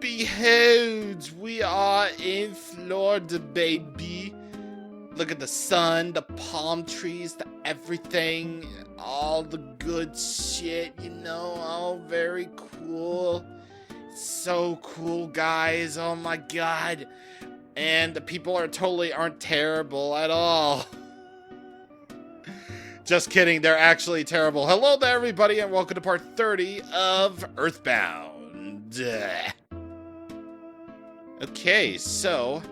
behold, we are in Florida, baby. Look at the sun, the palm trees, the everything, all the good shit, you know, all very cool. So cool, guys, oh my god. And the people aren't terrible at all. Just kidding, they're actually terrible. Hello there, everybody, and welcome to part 30 of EarthBound. Okay, so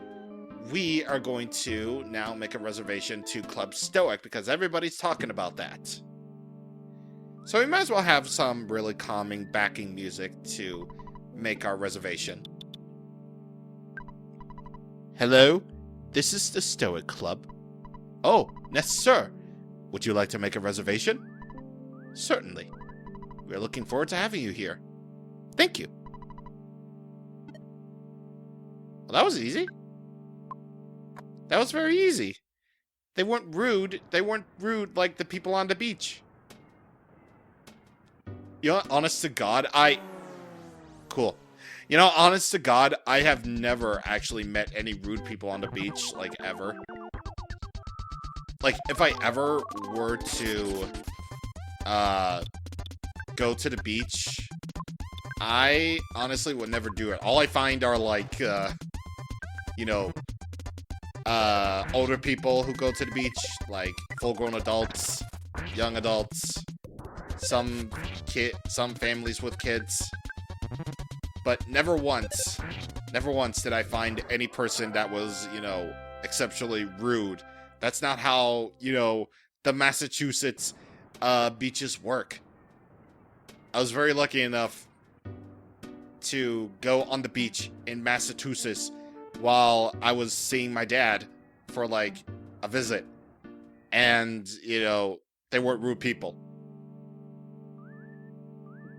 we are going to now make a reservation to Club Stoic because everybody's talking about that. So we might as well have some really calming backing music to make our reservation. Hello, this is the Stoic Club. Oh, yes, sir. Would you like to make a reservation? Certainly. We're looking forward to having you here. Thank you. Well, that was easy. That was very easy. They weren't rude. They weren't rude like the people on the beach. You know, honest to God, Cool. You know, honest to God, I have never actually met any rude people on the beach, like, ever. Like, if I ever were to, go to the beach, I honestly would never do it. All I find are, like, you know, older people who go to the beach, like, full-grown adults, young adults, some families with kids. But never once did I find any person that was, you know, exceptionally rude. That's not how, you know, the Massachusetts beaches work. I was very lucky enough to go on the beach in Massachusetts while I was seeing my dad for, like, a visit. And, you know, they weren't rude people.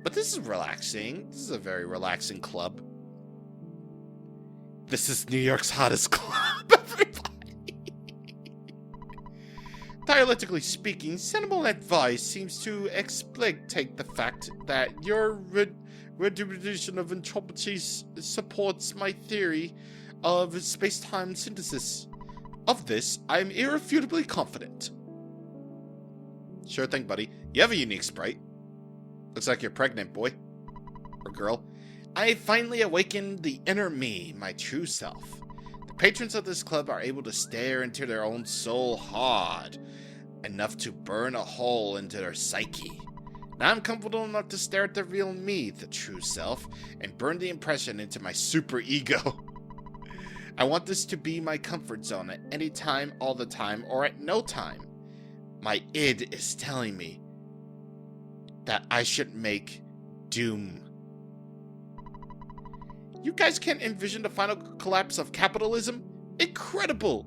But this is relaxing. This is a very relaxing club. This is New York's hottest club, everybody. Dialectically speaking, sensible advice seems to explicate the fact that your reduction of entropy supports my theory of space-time synthesis. Of this, I am irrefutably confident. Sure thing, buddy. You have a unique sprite. Looks like you're pregnant, boy. Or girl. I finally awakened the inner me, my true self. The patrons of this club are able to stare into their own soul hard, enough to burn a hole into their psyche. Now I'm comfortable enough to stare at the real me, the true self, and burn the impression into my super ego. I want this to be my comfort zone at any time, all the time, or at no time. My id is telling me that I should make doom. You guys can't envision the final collapse of capitalism? Incredible!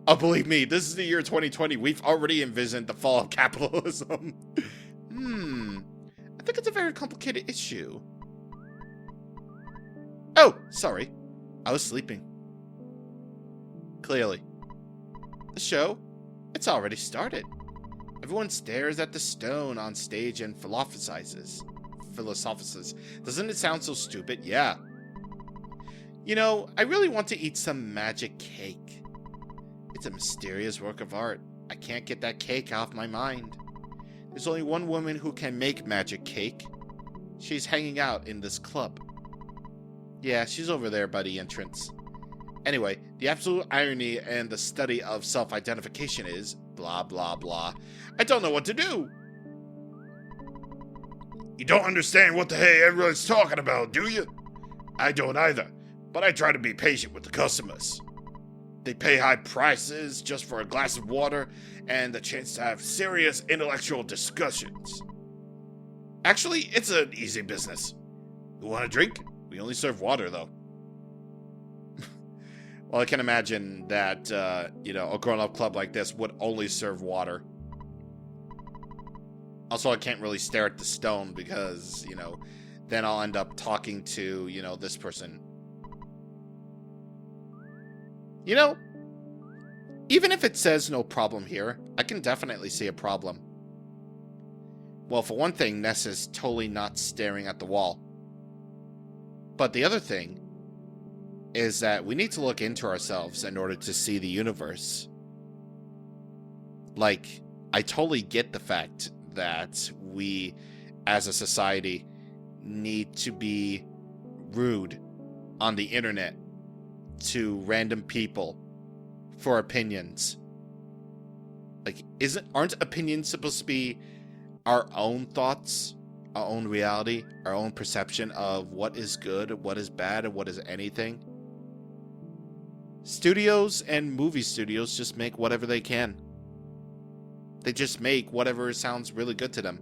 Oh, believe me, this is the year 2020. We've already envisioned the fall of capitalism. I think it's a very complicated issue. Oh, sorry. I was sleeping. Clearly. The show, it's already started. Everyone stares at the stone on stage and philosophizes. Doesn't it sound so stupid? Yeah. You know, I really want to eat some magic cake. It's a mysterious work of art. I can't get that cake off my mind. There's only one woman who can make magic cake. She's hanging out in this club. Yeah, she's over there by the entrance. Anyway, the absolute irony and the study of self-identification is blah, blah, blah. I don't know what to do. You don't understand what the hey everyone's talking about, do you? I don't either, but I try to be patient with the customers. They pay high prices just for a glass of water and the chance to have serious intellectual discussions. Actually, it's an easy business. You want a drink? We only serve water, though. Well, I can imagine that, you know, a grown-up club like this would only serve water. Also, I can't really stare at the stone because, you know, then I'll end up talking to, you know, this person. You know, even if it says no problem here, I can definitely see a problem. Well, for one thing, Ness is totally not staring at the wall. But the other thing is that we need to look into ourselves in order to see the universe. Like, I totally get the fact that we, as a society, need to be rude on the internet to random people for opinions. Like, aren't opinions supposed to be our own thoughts, our own reality, our own perception of what is good, what is bad, and what is anything? Studios and movie studios just make whatever they can. They just make whatever sounds really good to them.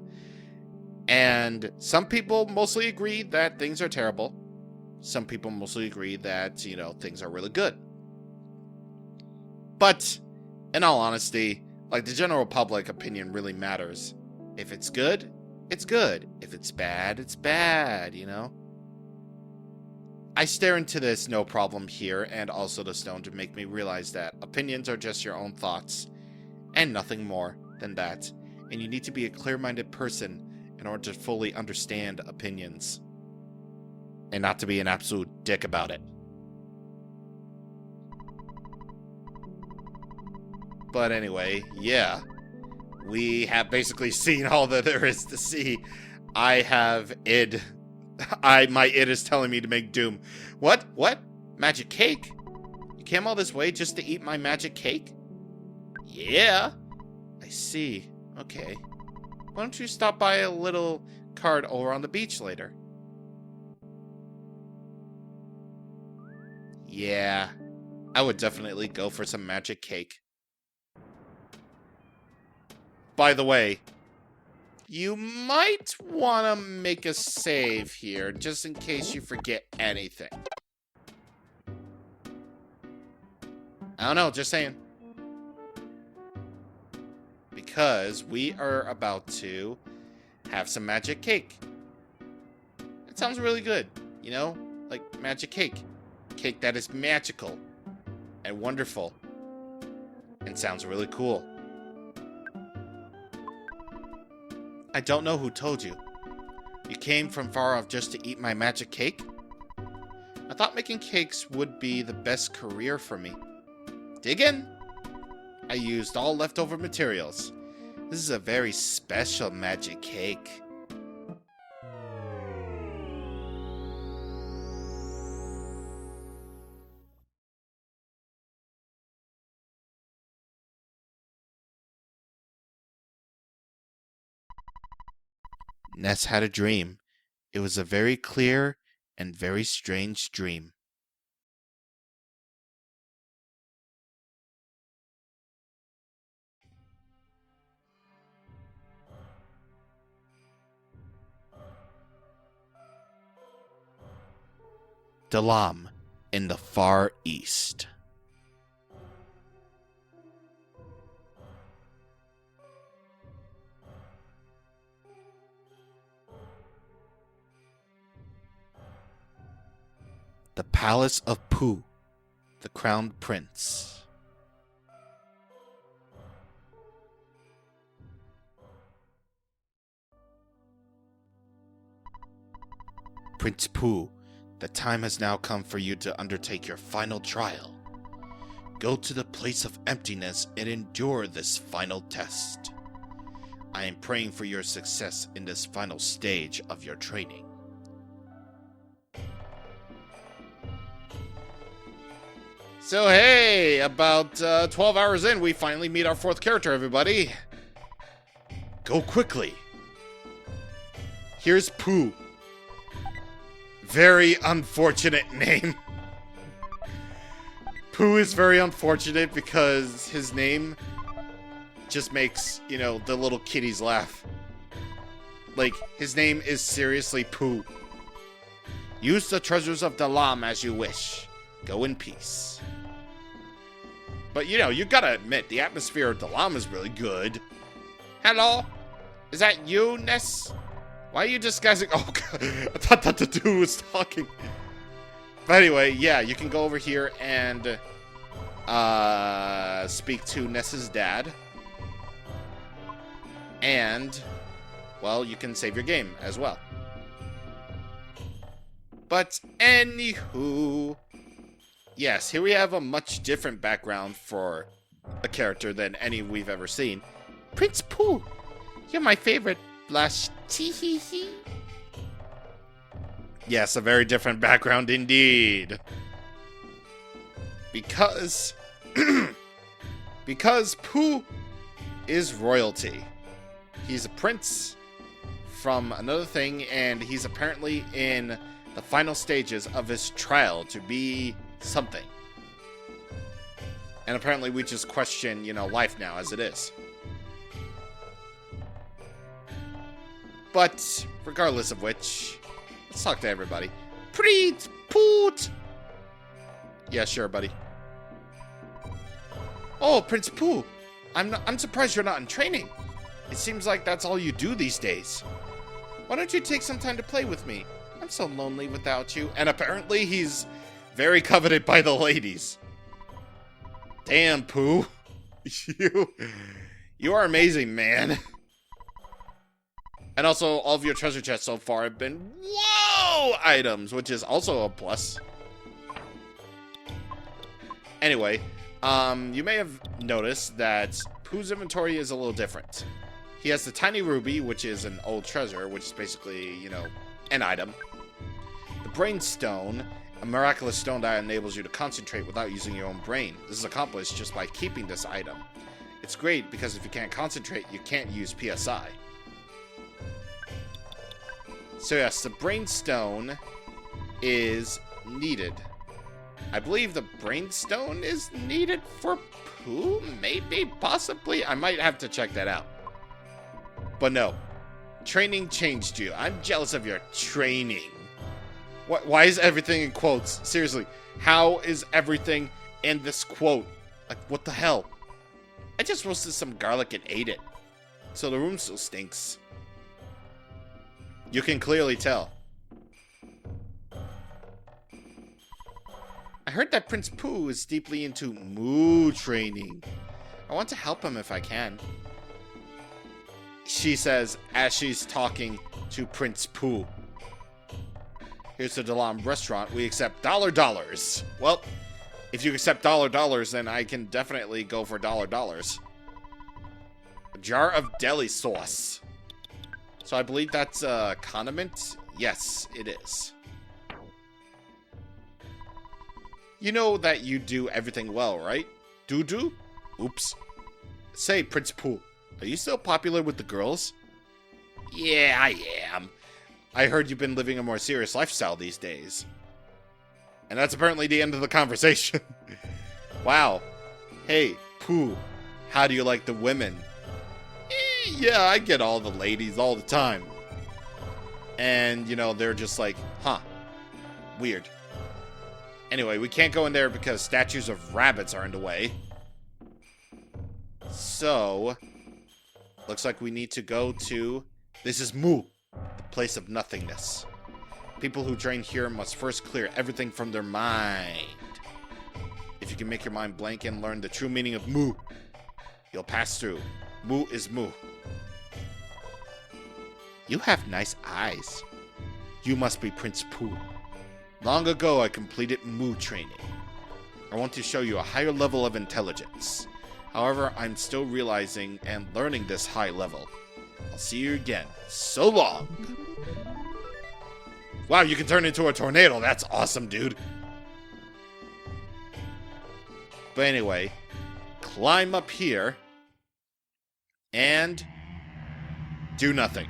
And some people mostly agree that things are terrible. Some people mostly agree that, things are really good. But, in all honesty, like, the general public opinion really matters. If it's good, it's good. If it's bad, it's bad, I stare into this no problem here, and also the stone, to make me realize that opinions are just your own thoughts, and nothing more than that. And you need to be a clear-minded person in order to fully understand opinions, and not to be an absolute dick about it. But anyway, yeah. We have basically seen all that there is to see. I have id. My id is telling me to make Doom. What? Magic cake? You came all this way just to eat my magic cake? Yeah. I see. Okay. Why don't you stop by a little card over on the beach later? Yeah. I would definitely go for some magic cake. By the way, you might want to make a save here, just in case you forget anything. I don't know, just saying. Because we are about to have some magic cake. It sounds really good, like magic cake. Cake that is magical and wonderful and sounds really cool. I don't know who told you. You came from far off just to eat my magic cake? I thought making cakes would be the best career for me. Dig in! I used all leftover materials. This is a very special magic cake. Ness had a dream. It was a very clear and very strange dream. Dalam in the Far East. The Palace of Pooh, the Crowned Prince. Prince Pooh, the time has now come for you to undertake your final trial. Go to the place of emptiness and endure this final test. I am praying for your success in this final stage of your training. So hey, about 12 hours in, we finally meet our fourth character, everybody. Go quickly. Here's Pooh. Very unfortunate name. Pooh is very unfortunate because his name just makes, the little kitties laugh. Like, his name is seriously Pooh. Use the treasures of Dalam as you wish. Go in peace. But, you gotta admit, the atmosphere of Dalam is really good. Hello? Is that you, Ness? Why are you disguising? Oh, God. I thought that the dude was talking. But anyway, yeah, you can go over here and speak to Ness's dad. And, well, you can save your game as well. But anywho, yes, here we have a much different background for a character than any we've ever seen. Prince Pooh, you're my favorite. Blush. Tee-hee-hee. Yes, a very different background indeed. Because because Pooh is royalty. He's a prince from another thing, and he's apparently in the final stages of his trial to be something. And apparently we just question, life now as it is. But regardless of which, let's talk to everybody. Preet Poot! Yeah, sure, buddy. Oh, Prince Pooh! I'm surprised you're not in training. It seems like that's all you do these days. Why don't you take some time to play with me? I'm so lonely without you. And apparently he's very coveted by the ladies. Damn, Pooh. You are amazing, man. And also, all of your treasure chests so far have been whoa items, which is also a plus. Anyway, you may have noticed that Pooh's inventory is a little different. He has the tiny ruby, which is an old treasure, which is basically, an item. The brain stone, a miraculous stone that enables you to concentrate without using your own brain. This is accomplished just by keeping this item. It's great because if you can't concentrate, you can't use PSI. So yes, the brain stone is needed. I believe the brain stone is needed for Pooh? Maybe, possibly. I might have to check that out. But no. Training changed you. I'm jealous of your training. Why is everything in quotes? Seriously, how is everything in this quote? Like, what the hell? I just roasted some garlic and ate it. So the room still stinks. You can clearly tell. I heard that Prince Pooh is deeply into moo training. I want to help him if I can. She says as she's talking to Prince Pooh. Here's the Dalam restaurant. We accept dollars. Well, if you accept dollars, then I can definitely go for dollars. A jar of deli sauce. So I believe that's a condiment? Yes, it is. You know that you do everything well, right? Do? Oops. Say, Prince Pooh, are you still popular with the girls? Yeah, I am. I heard you've been living a more serious lifestyle these days. And that's apparently the end of the conversation. Wow. Hey, Pooh, how do you like the women? Yeah, I get all the ladies all the time. And, they're just like, huh, weird. Anyway, we can't go in there because statues of rabbits are in the way. So, looks like we need to go to... This is Moo, the place of nothingness. People who train here must first clear everything from their mind. If you can make your mind blank and learn the true meaning of Moo, you'll pass through. Moo is Moo. You have nice eyes. You must be Prince Pooh. Long ago, I completed Moo training. I want to show you a higher level of intelligence. However, I'm still realizing and learning this high level. I'll see you again. So long! Wow, you can turn into a tornado. That's awesome, dude. But anyway, climb up here and do nothing.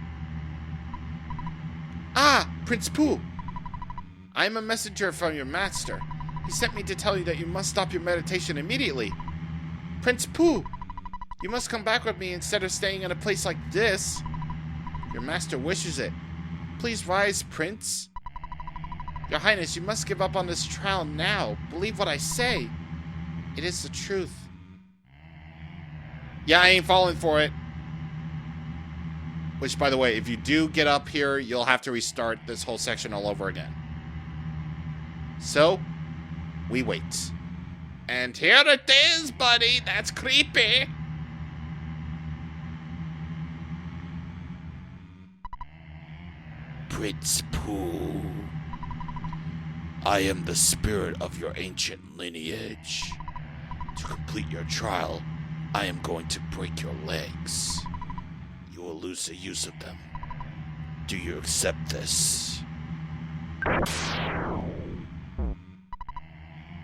Ah, Prince Pooh! I am a messenger from your master. He sent me to tell you that you must stop your meditation immediately. Prince Pooh, you must come back with me instead of staying in a place like this. Your master wishes it. Please rise, Prince. Your Highness, you must give up on this trial now. Believe what I say. It is the truth. Yeah, I ain't falling for it. Which, by the way, if you do get up here, you'll have to restart this whole section all over again. So, we wait. And here it is, buddy. That's creepy. Prince Pooh. I am the spirit of your ancient lineage. To complete your trial, I am going to break your legs. You will lose the use of them. Do you accept this?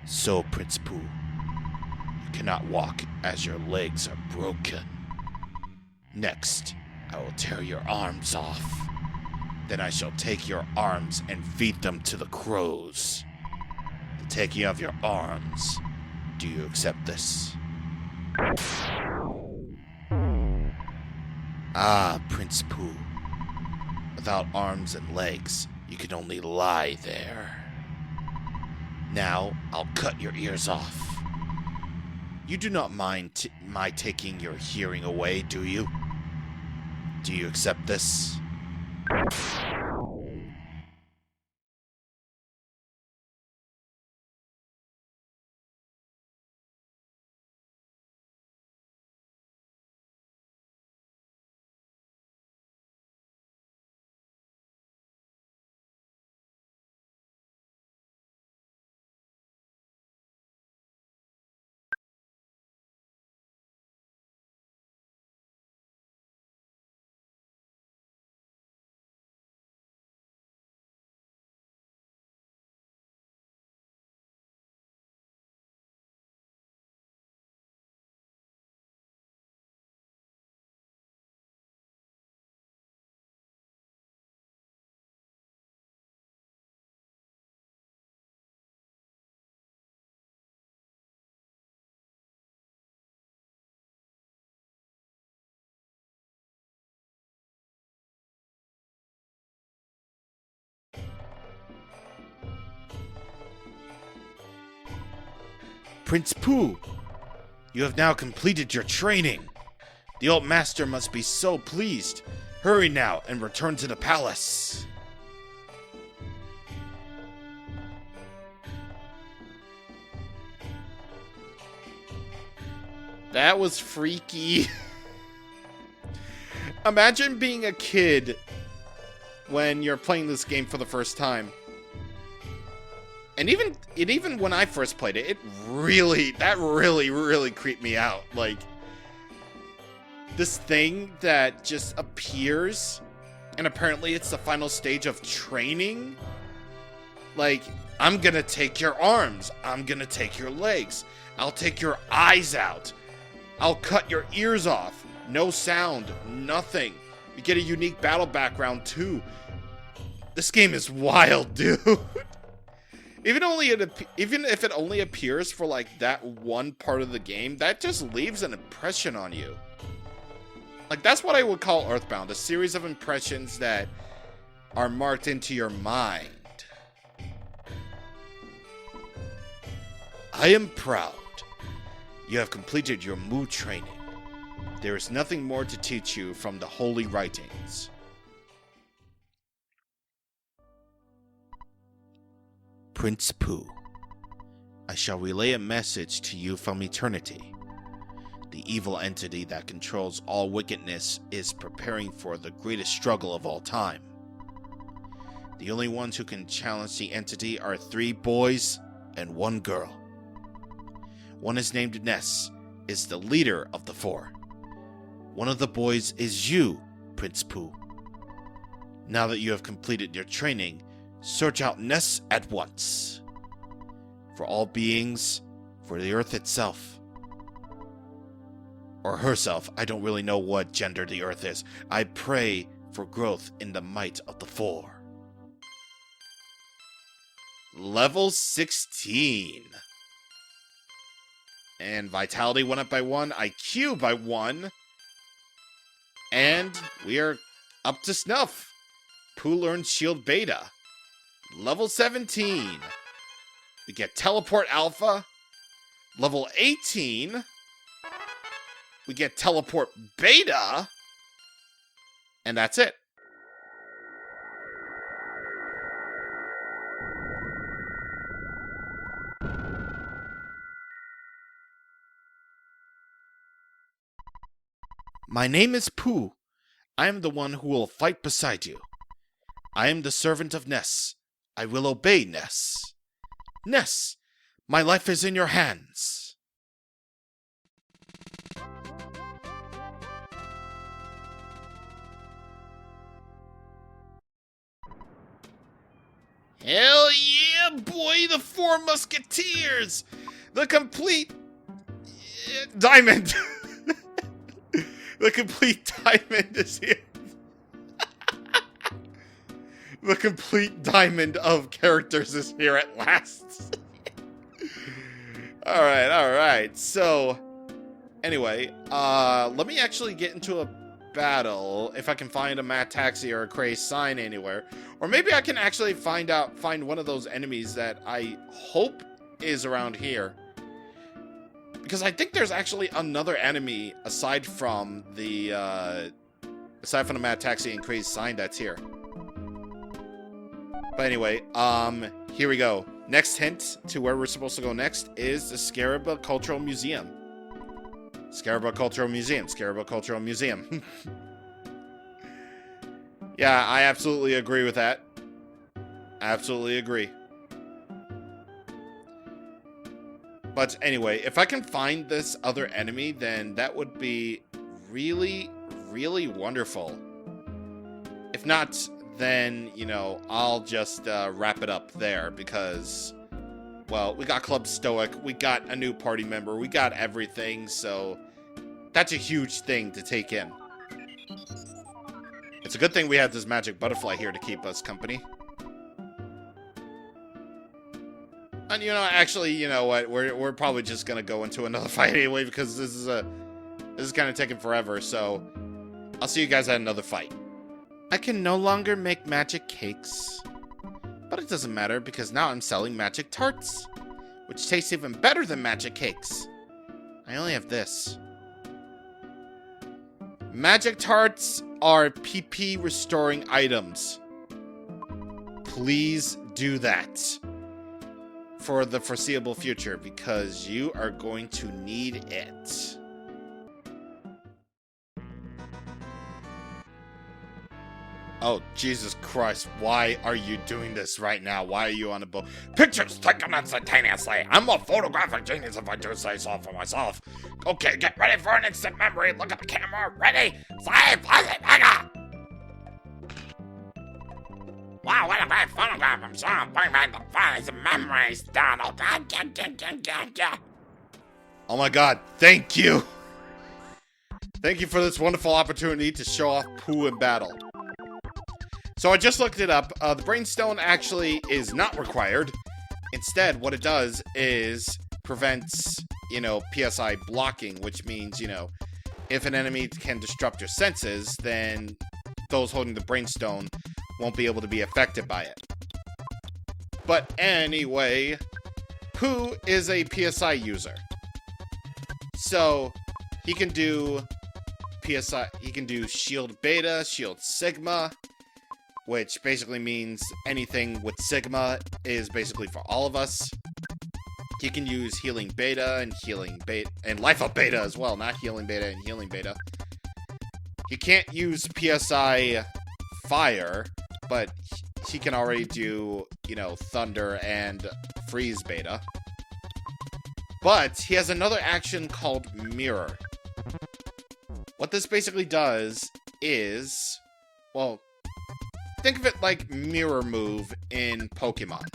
So, Prince Pooh, you cannot walk as your legs are broken. Next, I will tear your arms off. Then I shall take your arms and feed them to the crows. The taking of your arms. Do you accept this? Ah, Prince Pooh. Without arms and legs, you can only lie there. Now, I'll cut your ears off. You do not mind my taking your hearing away, do you? Do you accept this? Prince Pooh, you have now completed your training. The old master must be so pleased. Hurry now and return to the palace. That was freaky. Imagine being a kid when you're playing this game for the first time. And even when I first played it, that really creeped me out. Like, this thing that just appears, and apparently it's the final stage of training. Like, I'm gonna take your arms, I'm gonna take your legs, I'll take your eyes out, I'll cut your ears off. No sound, nothing. You get a unique battle background too. This game is wild, dude. Even if it only appears for like that one part of the game, that just leaves an impression on you. Like, that's what I would call EarthBound, a series of impressions that are marked into your mind. I am proud. You have completed your Mu training. There is nothing more to teach you from the holy writings. Prince Pooh, I shall relay a message to you from eternity. The evil entity that controls all wickedness is preparing for the greatest struggle of all time. The only ones who can challenge the entity are 3 boys and 1 girl. One is named Ness, is the leader of the 4. One of the boys is you, Prince Pooh. Now that you have completed your training, search out Ness at once. For all beings, for the earth itself. Or herself, I don't really know what gender the earth is. I pray for growth in the might of the 4. Level 16. And Vitality went up by 1, IQ by 1. And we are up to snuff. Pooh learns Shield Beta. Level 17. We get Teleport Alpha. Level 18. We get Teleport Beta. And that's it. My name is Pooh. I am the one who will fight beside you. I am the servant of Ness. I will obey Ness. Ness, my life is in your hands. Hell yeah, boy, the Four Musketeers! The complete diamond. The complete diamond is here. The complete diamond of characters is here at last. Alright. So, anyway, let me actually get into a battle if I can find a Mad Taxi or a Crazed sign anywhere. Or maybe I can actually find one of those enemies that I hope is around here. Because I think there's actually another enemy aside from the Mad Taxi and Crazed sign that's here. But anyway, here we go. Next hint to where we're supposed to go next is the Scarab Cultural Museum. Scarab Cultural Museum. Yeah, I absolutely agree with that. Absolutely agree. But anyway, if I can find this other enemy, then that would be really, really wonderful. If not, then, you know, I'll just wrap it up there because, well, we got Club Stoic, we got a new party member, we got everything, so that's a huge thing to take in. It's a good thing we have this magic butterfly here to keep us company. And, you know, actually, you know what, we're probably just gonna go into another fight anyway because this is kind of taking forever, so I'll see you guys at another fight. I can no longer make magic cakes. But it doesn't matter because now I'm selling magic tarts, which taste even better than magic cakes. I only have this. Magic tarts are PP restoring items. Please do that for the foreseeable future because you are going to need it. Oh, Jesus Christ, why are you doing this right now? Why are you on a boat? Pictures taken instantaneously. I'm a photographic genius if I do say so for myself. Okay, get ready for an instant memory. Look at the camera. Ready? Say, play mega! Wow, what a great photograph. I'm sure I'll bring back the files and memories down. Oh my God, thank you. Thank you for this wonderful opportunity to show off Pooh in battle. So I just looked it up. The Brainstone actually is not required. Instead, what it does is prevents, you know, PSI blocking, which means, you know, if an enemy can disrupt your senses, then those holding the Brainstone won't be able to be affected by it. But anyway, Pooh is a PSI user. So he can do PSI, he can do Shield Beta, Shield Sigma, which basically means anything with Sigma is basically for all of us. He can use Healing Beta and Healing Beta and Life Up Beta as well, not Healing Beta and Healing Beta. He can't use PSI Fire, but he can already do, you know, Thunder and Freeze Beta. But he has another action called Mirror. What this basically does is, well, think of it like Mirror Move in Pokemon,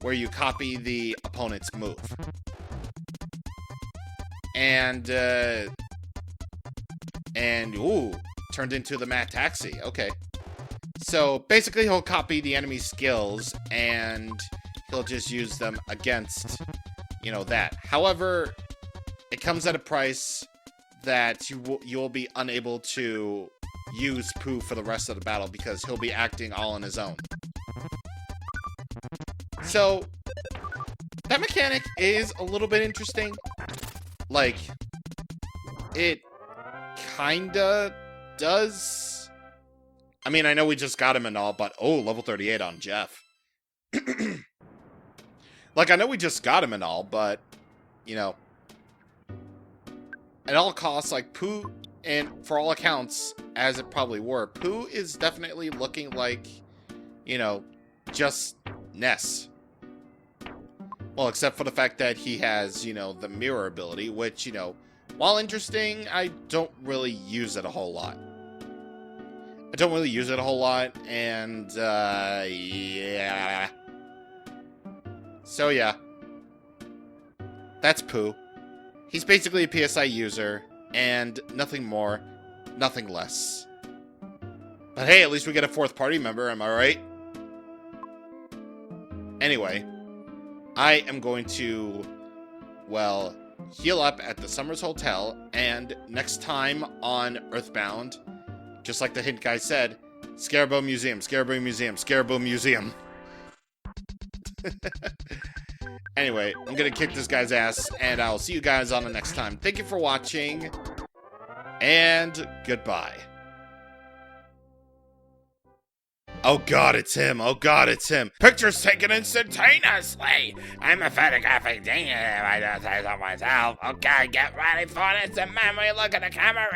where you copy the opponent's move. And ooh, turned into the Mad Taxi. Okay. So basically he'll copy the enemy's skills and he'll just use them against, you know, that. However, it comes at a price that you'll be unable to use Pooh for the rest of the battle because he'll be acting all on his own. So that mechanic is a little bit interesting. Like, it kinda does. I mean, I know we just got him and all, but oh, level 38 on Jeff. Like, I know we just got him and all, but, you know, at all costs, like, Pooh, and for all accounts, as it probably were, Pooh is definitely looking like, you know, just Ness. Well, except for the fact that he has, the mirror ability, which, while interesting, I don't really use it a whole lot. And, yeah. So, yeah. That's Pooh. He's basically a PSI user, and nothing more, nothing less. But hey, at least we get a fourth party member, am I right? Anyway, I am going to, well, heal up at the Summers Hotel, and next time on EarthBound, just like the hint guy said, Scarabo Museum, Scarabo Museum, Scarabo Museum. Anyway, I'm gonna kick this guy's ass, and I'll see you guys on the next time. Thank you for watching, and goodbye. Oh god, it's him. Oh god, it's him. Pictures taken instantaneously. I'm a photographic genius, if I don't say so myself. Okay, get ready for this. And memory, look at the camera.